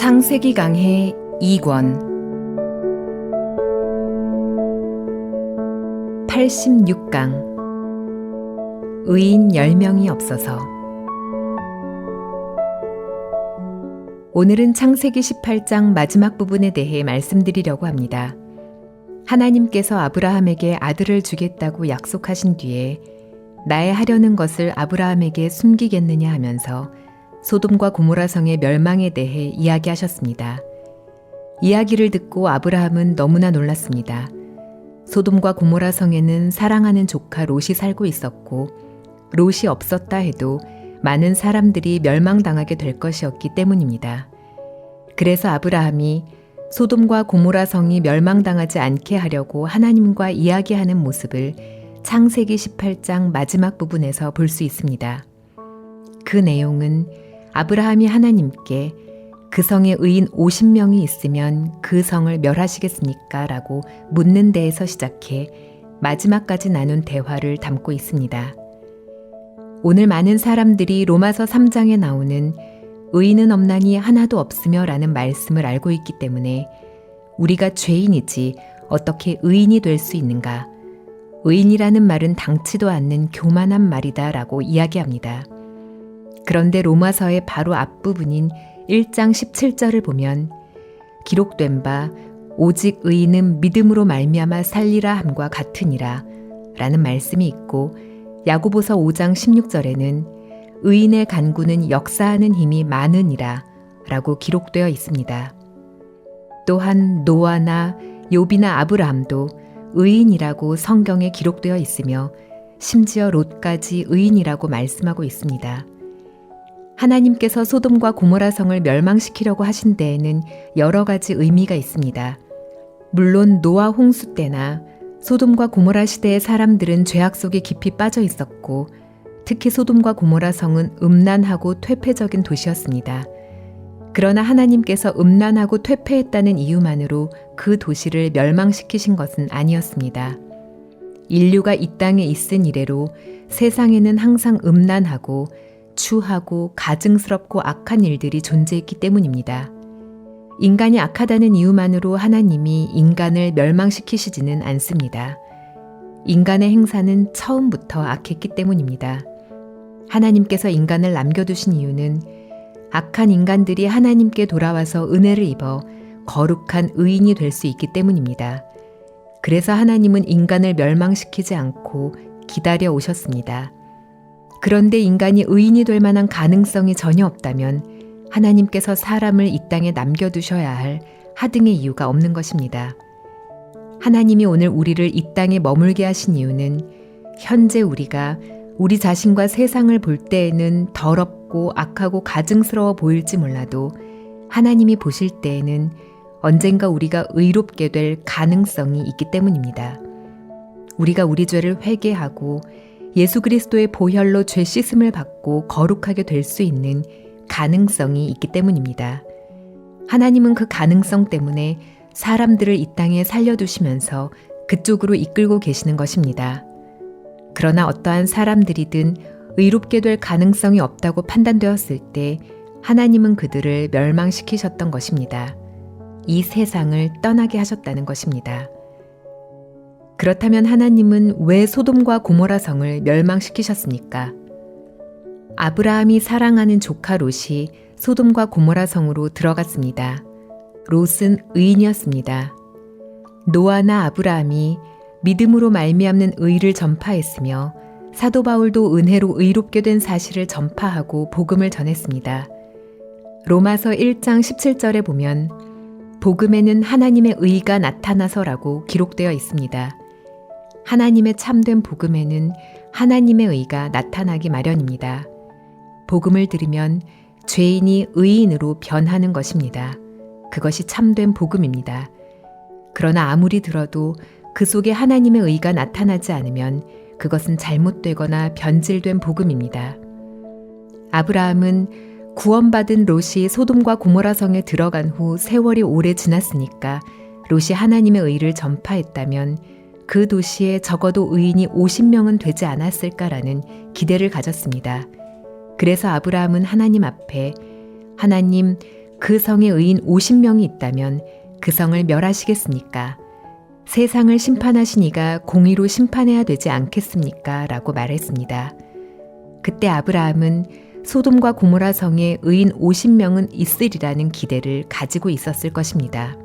창세기 강해 2권 86강 의인 10명이 없어서. 오늘은 창세기 18장 마지막 부분에 대해 말씀드리려고 합니다. 하나님께서 아브라함에게 아들을 주겠다고 약속하신 뒤에 나의 하려는 것을 아브라함에게 숨기겠느냐 하면서 소돔과 고모라 성의 멸망에 대해 이야기하셨습니다. 이야기를 듣고 아브라함은 너무나 놀랐습니다. 소돔과 고모라 성에는 사랑하는 조카 롯이 살고 있었고 롯이 없었다 해도 많은 사람들이 멸망당하게 될 것이었기 때문입니다. 그래서 아브라함이 소돔과 고모라 성이 멸망당하지 않게 하려고 하나님과 이야기하는 모습을 창세기 18장 마지막 부분에서 볼 수 있습니다. 그 내용은 아브라함이 하나님께 그 성에 의인 50명이 있으면 그 성을 멸하시겠습니까? 라고 묻는 데에서 시작해 마지막까지 나눈 대화를 담고 있습니다. 오늘 많은 사람들이 로마서 3장에 나오는 의인은 없나니 하나도 없으며 라는 말씀을 알고 있기 때문에 우리가 죄인이지 어떻게 의인이 될 수 있는가? 의인이라는 말은 당치도 않는 교만한 말이다 라고 이야기합니다. 그런데 로마서의 바로 앞부분인 1장 17절을 보면 기록된 바 오직 의인은 믿음으로 말미암아 살리라 함과 같으니라 라는 말씀이 있고 야고보서 5장 16절에는 의인의 간구는 역사하는 힘이 많으니라 라고 기록되어 있습니다. 또한 노아나 욥이나 아브라함도 의인이라고 성경에 기록되어 있으며 심지어 롯까지 의인이라고 말씀하고 있습니다. 하나님께서 소돔과 고모라 성을 멸망시키려고 하신 데에는 여러 가지 의미가 있습니다. 물론 노아 홍수 때나 소돔과 고모라 시대의 사람들은 죄악 속에 깊이 빠져 있었고 특히 소돔과 고모라 성은 음란하고 퇴폐적인 도시였습니다. 그러나 하나님께서 음란하고 퇴폐했다는 이유만으로 그 도시를 멸망시키신 것은 아니었습니다. 인류가 이 땅에 있은 이래로 세상에는 항상 음란하고 추하고 가증스럽고 악한 일들이 존재했기 때문입니다. 인간이 악하다는 이유만으로 하나님이 인간을 멸망시키시지는 않습니다. 인간의 행사는 처음부터 악했기 때문입니다. 하나님께서 인간을 남겨두신 이유는 악한 인간들이 하나님께 돌아와서 은혜를 입어 거룩한 의인이 될 수 있기 때문입니다. 그래서 하나님은 인간을 멸망시키지 않고 기다려 오셨습니다. 그런데 인간이 의인이 될 만한 가능성이 전혀 없다면 하나님께서 사람을 이 땅에 남겨두셔야 할 하등의 이유가 없는 것입니다. 하나님이 오늘 우리를 이 땅에 머물게 하신 이유는 현재 우리가 우리 자신과 세상을 볼 때에는 더럽고 악하고 가증스러워 보일지 몰라도 하나님이 보실 때에는 언젠가 우리가 의롭게 될 가능성이 있기 때문입니다. 우리가 우리 죄를 회개하고 예수 그리스도의 보혈로 죄 씻음을 받고 거룩하게 될 수 있는 가능성이 있기 때문입니다. 하나님은 그 가능성 때문에 사람들을 이 땅에 살려두시면서 그쪽으로 이끌고 계시는 것입니다. 그러나 어떠한 사람들이든 의롭게 될 가능성이 없다고 판단되었을 때 하나님은 그들을 멸망시키셨던 것입니다. 이 세상을 떠나게 하셨다는 것입니다. 그렇다면 하나님은 왜 소돔과 고모라 성을 멸망시키셨습니까? 아브라함이 사랑하는 조카 롯이 소돔과 고모라 성으로 들어갔습니다. 롯은 의인이었습니다. 노아나 아브라함이 믿음으로 말미암는 의를 전파했으며 사도 바울도 은혜로 의롭게 된 사실을 전파하고 복음을 전했습니다. 로마서 1장 17절에 보면 복음에는 하나님의 의가 나타나서라고 기록되어 있습니다. 하나님의 참된 복음에는 하나님의 의가 나타나기 마련입니다. 복음을 들으면 죄인이 의인으로 변하는 것입니다. 그것이 참된 복음입니다. 그러나 아무리 들어도 그 속에 하나님의 의가 나타나지 않으면 그것은 잘못되거나 변질된 복음입니다. 아브라함은 구원받은 롯이 소돔과 고모라 성에 들어간 후 세월이 오래 지났으니까 롯이 하나님의 의를 전파했다면 그 도시에 적어도 의인이 50명은 되지 않았을까라는 기대를 가졌습니다. 그래서 아브라함은 하나님 앞에 하나님, 그 성에 의인 50명이 있다면 그 성을 멸하시겠습니까? 세상을 심판하신 이가 공의로 심판해야 되지 않겠습니까? 라고 말했습니다. 그때 아브라함은 소돔과 고모라 성에 의인 50명은 있으리라는 기대를 가지고 있었을 것입니다.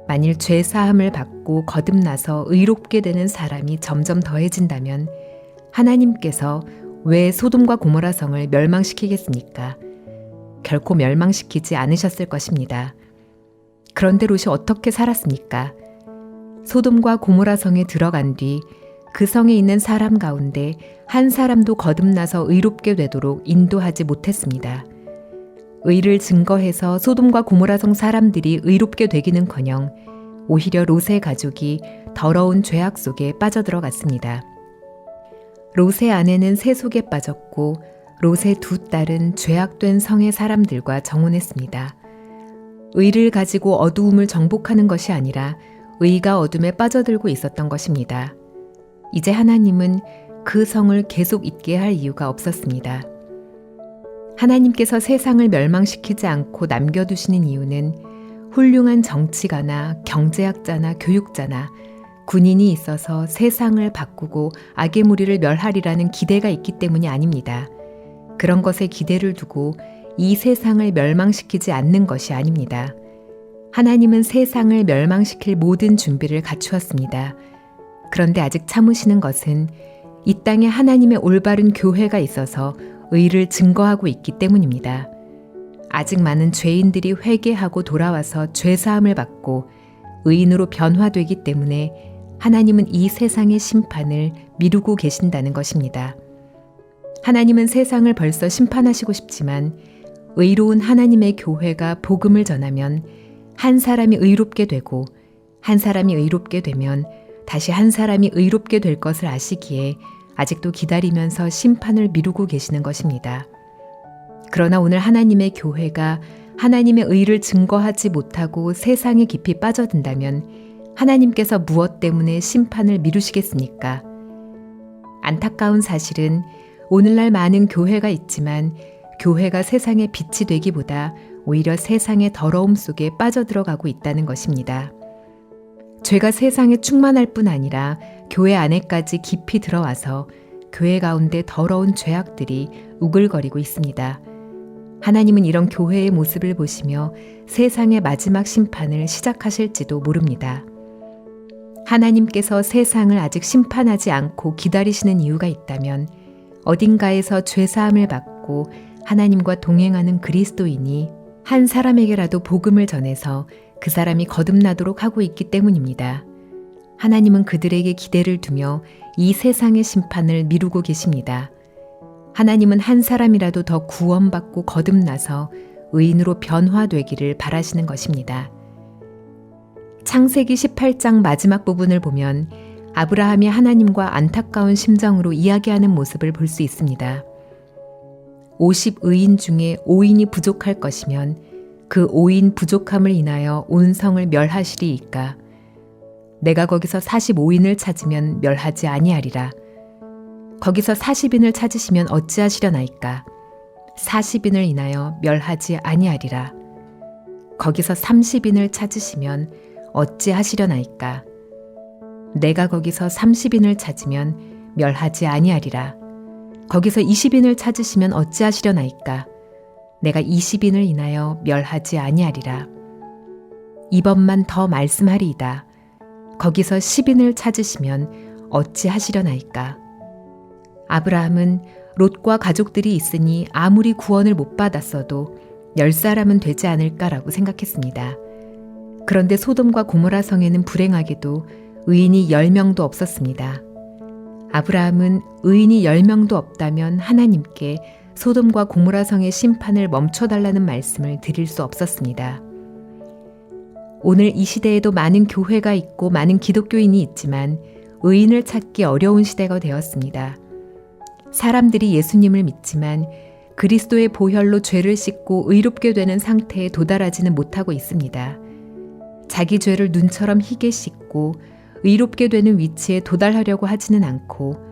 만일 죄 사함을 받고 거듭나서 의롭게 되는 사람이 점점 더해진다면 하나님께서 왜 소돔과 고모라 성을 멸망시키겠습니까? 결코 멸망시키지 않으셨을 것입니다. 그런데 롯이 어떻게 살았습니까? 소돔과 고모라 성에 들어간 뒤 그 성에 있는 사람 가운데 한 사람도 거듭나서 의롭게 되도록 인도하지 못했습니다. 의를 증거해서 소돔과 고모라 성 사람들이 의롭게 되기는커녕 오히려 롯의 가족이 더러운 죄악 속에 빠져들어갔습니다. 롯의 아내는 새 속에 빠졌고 롯의 두 딸은 죄악된 성의 사람들과 정혼했습니다. 의를 가지고 어두움을 정복하는 것이 아니라 의가 어둠에 빠져들고 있었던 것입니다. 이제 하나님은 그 성을 계속 있게 할 이유가 없었습니다. 하나님께서 세상을 멸망시키지 않고 남겨두시는 이유는 훌륭한 정치가나 경제학자나 교육자나 군인이 있어서 세상을 바꾸고 악의 무리를 멸하리라는 기대가 있기 때문이 아닙니다. 그런 것에 기대를 두고 이 세상을 멸망시키지 않는 것이 아닙니다. 하나님은 세상을 멸망시킬 모든 준비를 갖추었습니다. 그런데 아직 참으시는 것은 이 땅에 하나님의 올바른 교회가 있어서 의를 증거하고 있기 때문입니다. 아직 많은 죄인들이 회개하고 돌아와서 죄사함을 받고 의인으로 변화되기 때문에 하나님은 이 세상의 심판을 미루고 계신다는 것입니다. 하나님은 세상을 벌써 심판하시고 싶지만 의로운 하나님의 교회가 복음을 전하면 한 사람이 의롭게 되고 한 사람이 의롭게 되면 다시 한 사람이 의롭게 될 것을 아시기에 아직도 기다리면서 심판을 미루고 계시는 것입니다. 그러나 오늘 하나님의 교회가 하나님의 의를 증거하지 못하고 세상에 깊이 빠져든다면 하나님께서 무엇 때문에 심판을 미루시겠습니까? 안타까운 사실은 오늘날 많은 교회가 있지만 교회가 세상의 빛이 되기보다 오히려 세상의 더러움 속에 빠져들어가고 있다는 것입니다. 죄가 세상에 충만할 뿐 아니라 교회 안에까지 깊이 들어와서 교회 가운데 더러운 죄악들이 우글거리고 있습니다. 하나님은 이런 교회의 모습을 보시며 세상의 마지막 심판을 시작하실지도 모릅니다. 하나님께서 세상을 아직 심판하지 않고 기다리시는 이유가 있다면 어딘가에서 죄사함을 받고 하나님과 동행하는 그리스도인이 한 사람에게라도 복음을 전해서 그 사람이 거듭나도록 하고 있기 때문입니다. 하나님은 그들에게 기대를 두며 이 세상의 심판을 미루고 계십니다. 하나님은 한 사람이라도 더 구원받고 거듭나서 의인으로 변화되기를 바라시는 것입니다. 창세기 18장 마지막 부분을 보면 아브라함이 하나님과 안타까운 심정으로 이야기하는 모습을 볼 수 있습니다. 50의인 중에 5인이 부족할 것이면 그 5인 부족함을 인하여 온 성을 멸하시리이까. 내가 거기서 45인을 찾으면 멸하지 아니하리라. 거기서 40인을 찾으시면 어찌하시려나이까. 40인을 인하여 멸하지 아니하리라. 거기서 30인을 찾으시면 어찌하시려나이까. 내가 거기서 30인을 찾으면 멸하지 아니하리라. 거기서 20인을 찾으시면 어찌하시려나이까. 내가 20인을 인하여 멸하지 아니하리라. 이번만 더 말씀하리이다. 거기서 10인을 찾으시면 어찌하시려나이까. 아브라함은 롯과 가족들이 있으니 아무리 구원을 못 받았어도 10사람은 되지 않을까라고 생각했습니다. 그런데 소돔과 고모라 성에는 불행하게도 의인이 10명도 없었습니다. 아브라함은 의인이 10명도 없다면 하나님께 소돔과 고모라 성의 심판을 멈춰달라는 말씀을 드릴 수 없었습니다. 오늘 이 시대에도 많은 교회가 있고 많은 기독교인이 있지만 의인을 찾기 어려운 시대가 되었습니다. 사람들이 예수님을 믿지만 그리스도의 보혈로 죄를 씻고 의롭게 되는 상태에 도달하지는 못하고 있습니다. 자기 죄를 눈처럼 희게 씻고 의롭게 되는 위치에 도달하려고 하지는 않고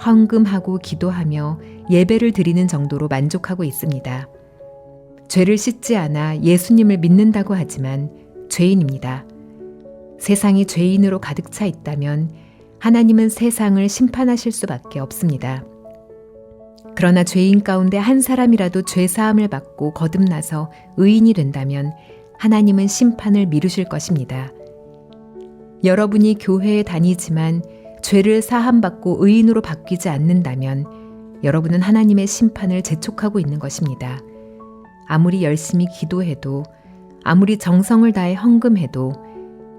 헌금하고 기도하며 예배를 드리는 정도로 만족하고 있습니다. 죄를 씻지 않아 예수님을 믿는다고 하지만 죄인입니다. 세상이 죄인으로 가득 차 있다면 하나님은 세상을 심판하실 수밖에 없습니다. 그러나 죄인 가운데 한 사람이라도 죄 사함을 받고 거듭나서 의인이 된다면 하나님은 심판을 미루실 것입니다. 여러분이 교회에 다니지만 죄를 사함받고 의인으로 바뀌지 않는다면 여러분은 하나님의 심판을 재촉하고 있는 것입니다. 아무리 열심히 기도해도, 아무리 정성을 다해 헌금해도,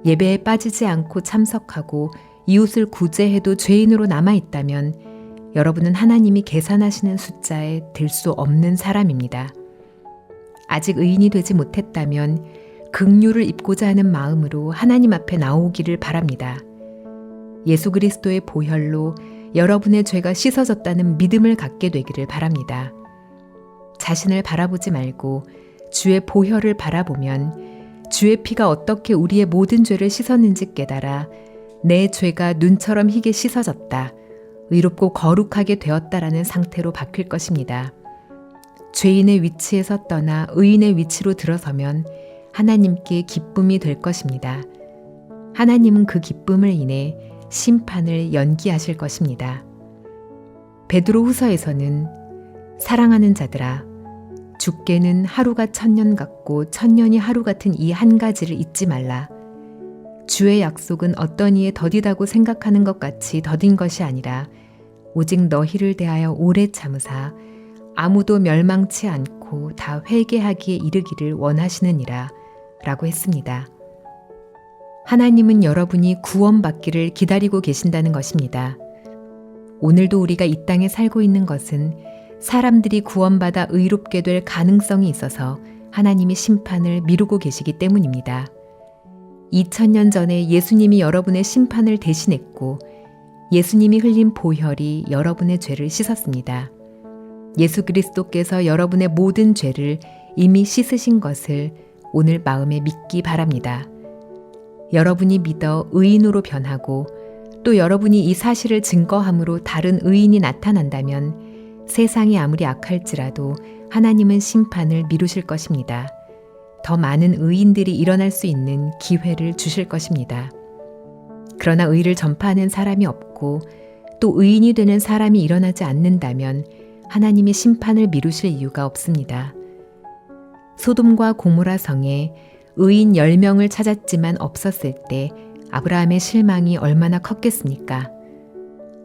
예배에 빠지지 않고 참석하고 이웃을 구제해도 죄인으로 남아있다면 여러분은 하나님이 계산하시는 숫자에 들 수 없는 사람입니다. 아직 의인이 되지 못했다면 긍휼을 입고자 하는 마음으로 하나님 앞에 나오기를 바랍니다. 예수 그리스도의 보혈로 여러분의 죄가 씻어졌다는 믿음을 갖게 되기를 바랍니다. 자신을 바라보지 말고 주의 보혈을 바라보면 주의 피가 어떻게 우리의 모든 죄를 씻었는지 깨달아 내 죄가 눈처럼 희게 씻어졌다, 의롭고 거룩하게 되었다라는 상태로 바뀔 것입니다. 죄인의 위치에서 떠나 의인의 위치로 들어서면 하나님께 기쁨이 될 것입니다. 하나님은 그 기쁨을 인해 심판을 연기하실 것입니다. 베드로 후서에서는 사랑하는 자들아, 주께는 하루가 1000년 같고 1000년이 하루 같은 이 한 가지를 잊지 말라. 주의 약속은 어떤 이에 더디다고 생각하는 것 같이 더딘 것이 아니라 오직 너희를 대하여 오래 참으사 아무도 멸망치 않고 다 회개하기에 이르기를 원하시느니라 라고 했습니다. 하나님은 여러분이 구원받기를 기다리고 계신다는 것입니다. 오늘도 우리가 이 땅에 살고 있는 것은 사람들이 구원받아 의롭게 될 가능성이 있어서 하나님이 심판을 미루고 계시기 때문입니다. 2000년 전에 예수님이 여러분의 심판을 대신했고 예수님이 흘린 보혈이 여러분의 죄를 씻었습니다. 예수 그리스도께서 여러분의 모든 죄를 이미 씻으신 것을 오늘 마음에 믿기 바랍니다. 여러분이 믿어 의인으로 변하고 또 여러분이 이 사실을 증거함으로 다른 의인이 나타난다면 세상이 아무리 악할지라도 하나님은 심판을 미루실 것입니다. 더 많은 의인들이 일어날 수 있는 기회를 주실 것입니다. 그러나 의를 전파하는 사람이 없고 또 의인이 되는 사람이 일어나지 않는다면 하나님이 심판을 미루실 이유가 없습니다. 소돔과 고모라 성에 의인 10명을 찾았지만 없었을 때 아브라함의 실망이 얼마나 컸겠습니까?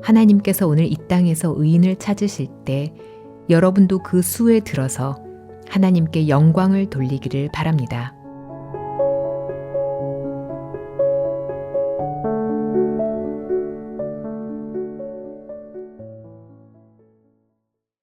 하나님께서 오늘 이 땅에서 의인을 찾으실 때 여러분도 그 수에 들어서 하나님께 영광을 돌리기를 바랍니다.